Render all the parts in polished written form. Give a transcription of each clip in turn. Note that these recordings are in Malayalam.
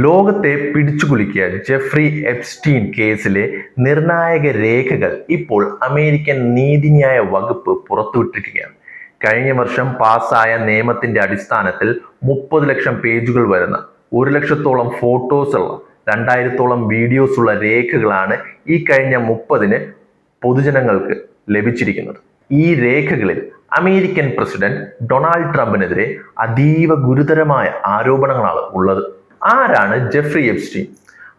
ലോകത്തെ പിടിച്ചുകുലുക്കിയ ജെഫ്രി എപ്സ്റ്റീൻ കേസിലെ നിർണായക രേഖകൾ ഇപ്പോൾ അമേരിക്കൻ നീതിന്യായ വകുപ്പ് പുറത്തുവിട്ടിരിക്കുകയാണ്. കഴിഞ്ഞ വർഷം പാസ്സായ നിയമത്തിന്റെ അടിസ്ഥാനത്തിൽ 30 ലക്ഷം പേജുകൾ വരുന്ന 1 ലക്ഷത്തോളം ഫോട്ടോസ് ഉള്ള 2000-ഓളം വീഡിയോസ് ഉള്ള രേഖകളാണ് ഈ കഴിഞ്ഞ 30-ന് പൊതുജനങ്ങൾക്ക് ലഭിച്ചിരിക്കുന്നത്. ഈ രേഖകളിൽ അമേരിക്കൻ പ്രസിഡന്റ് ഡൊണാൾഡ് ട്രംപിനെതിരെ അതീവ ഗുരുതരമായ ആരോപണങ്ങളാണ് ഉള്ളത്. ആരാണ് ജെഫ്രി എപ്സ്റ്റീൻ?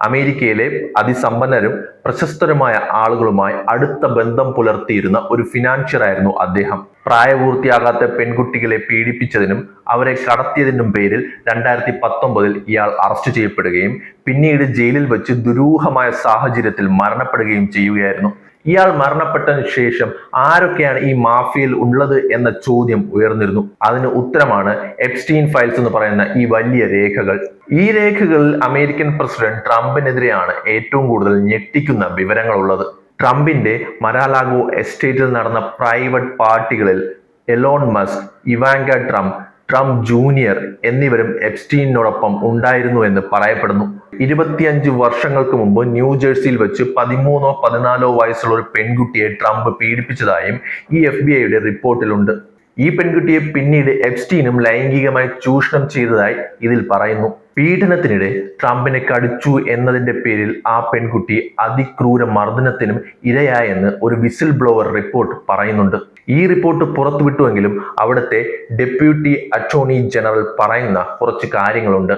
അമേരിക്കയിലെ അതിസമ്പന്നരും പ്രശസ്തരുമായ ആളുകളുമായി അടുത്ത ബന്ധം പുലർത്തിയിരുന്ന ഒരു ഫിനാൻഷ്യറായിരുന്നു അദ്ദേഹം. പ്രായപൂർത്തിയാകാത്ത പെൺകുട്ടികളെ പീഡിപ്പിച്ചതിനും അവരെ കടത്തിയതിനും പേരിൽ 2019-ൽ ഇയാൾ അറസ്റ്റ് ചെയ്യപ്പെടുകയും പിന്നീട് ജയിലിൽ വെച്ച് ദുരൂഹമായ സാഹചര്യത്തിൽ മരണപ്പെടുകയും ചെയ്യുകയായിരുന്നു. ഇയാൾ മരണപ്പെട്ടതിനു ശേഷം ആരൊക്കെയാണ് ഈ മാഫിയയിൽ ഉള്ളത് എന്ന ചോദ്യം ഉയർന്നിരുന്നു. അതിന് ഉത്തരമാണ് എപ്സ്റ്റീൻ ഫയൽസ് എന്ന് പറയുന്ന ഈ വലിയ രേഖകൾ. ഈ രേഖകളിൽ അമേരിക്കൻ പ്രസിഡന്റ് ട്രംപിനെതിരെയാണ് ഏറ്റവും കൂടുതൽ ഞെട്ടിക്കുന്ന വിവരങ്ങൾ ഉള്ളത്. ട്രംപിന്റെ മരാലാഗോ എസ്റ്റേറ്റിൽ നടന്ന പ്രൈവറ്റ് പാർട്ടികളിൽ Elon Musk, Ivanka Trump, Trump junior എന്നിവരും എപ്സ്റ്റീനോടൊപ്പം ഉണ്ടായിരുന്നു എന്ന് പറയപ്പെടുന്നു. 25 വർഷങ്ങൾക്ക് മുമ്പ് ന്യൂജേഴ്സിയിൽ വെച്ച് 13-14 വയസ്സുള്ള ഒരു പെൺകുട്ടിയെ ട്രംപ് പീഡിപ്പിച്ചതായും ഈ FBI-യുടെ റിപ്പോർട്ടിലുണ്ട്. ഈ പെൺകുട്ടിയെ പിന്നീട് എപ്സ്റ്റീനും ലൈംഗികമായി ചൂഷണം ചെയ്തതായി ഇതിൽ പറയുന്നു. പീഡനത്തിനിടെ ട്രംപിനെ കടിച്ചു എന്നതിന്റെ പേരിൽ ആ പെൺകുട്ടി അതിക്രൂര മർദ്ദനത്തിനും ഇരയായെന്ന് ഒരു വിസിൽ ബ്ലോവർ റിപ്പോർട്ട് പറയുന്നുണ്ട്. ഈ റിപ്പോർട്ട് പുറത്തുവിട്ടുവെങ്കിലും അവിടുത്തെ ഡെപ്യൂട്ടി അറ്റോർണി ജനറൽ പറയുന്ന കുറച്ച് കാര്യങ്ങളുണ്ട്.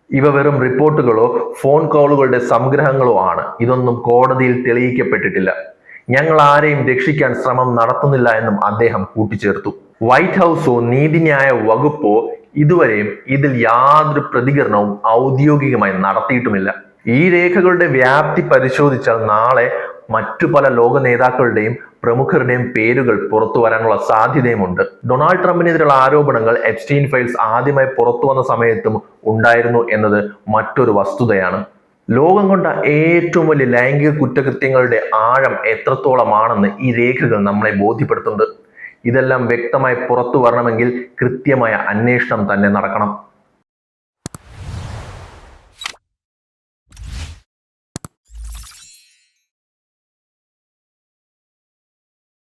ഇവ വെറും റിപ്പോർട്ടുകളോ ഫോൺ കോളുകളുടെ സംഗ്രഹങ്ങളോ ആണ്. ഇതൊന്നും കോടതിയിൽ തെളിയിക്കപ്പെട്ടിട്ടില്ല. ഞങ്ങൾ ആരെയും രക്ഷിക്കാൻ ശ്രമം നടത്തുന്നില്ല എന്നും അദ്ദേഹം കൂട്ടിച്ചേർത്തു. വൈറ്റ് ഹൗസോ നീതിന്യായ വകുപ്പോ ഇതുവരെയും ഇതിൽ യാതൊരു പ്രതികരണവും ഔദ്യോഗികമായി നടത്തിയിട്ടുമില്ല. ഈ രേഖകളുടെ വ്യാപ്തി പരിശോധിച്ചാൽ നാളെ മറ്റു പല ലോക നേതാക്കളുടെയും പ്രമുഖരുടെയും പേരുകൾ പുറത്തു വരാനുള്ള സാധ്യതയുമുണ്ട്. ഡൊണാൾഡ് ട്രംപിനെതിരെയുള്ള ആരോപണങ്ങൾ എപ്സ്റ്റീൻ ഫയൽസ് ആദ്യമായി പുറത്തു വന്ന സമയത്തും ഉണ്ടായിരുന്നു എന്നത് മറ്റൊരു വസ്തുതയാണ്. ലോകം കൊണ്ട ഏറ്റവും വലിയ ലൈംഗിക കുറ്റകൃത്യങ്ങളുടെ ആഴം എത്രത്തോളമാണെന്ന് ഈ രേഖകൾ നമ്മളെ ബോധ്യപ്പെടുത്തുന്നുണ്ട്. ഇതെല്ലാം വ്യക്തമായി പുറത്തു വരണമെങ്കിൽ കൃത്യമായ അന്വേഷണം തന്നെ നടക്കണം.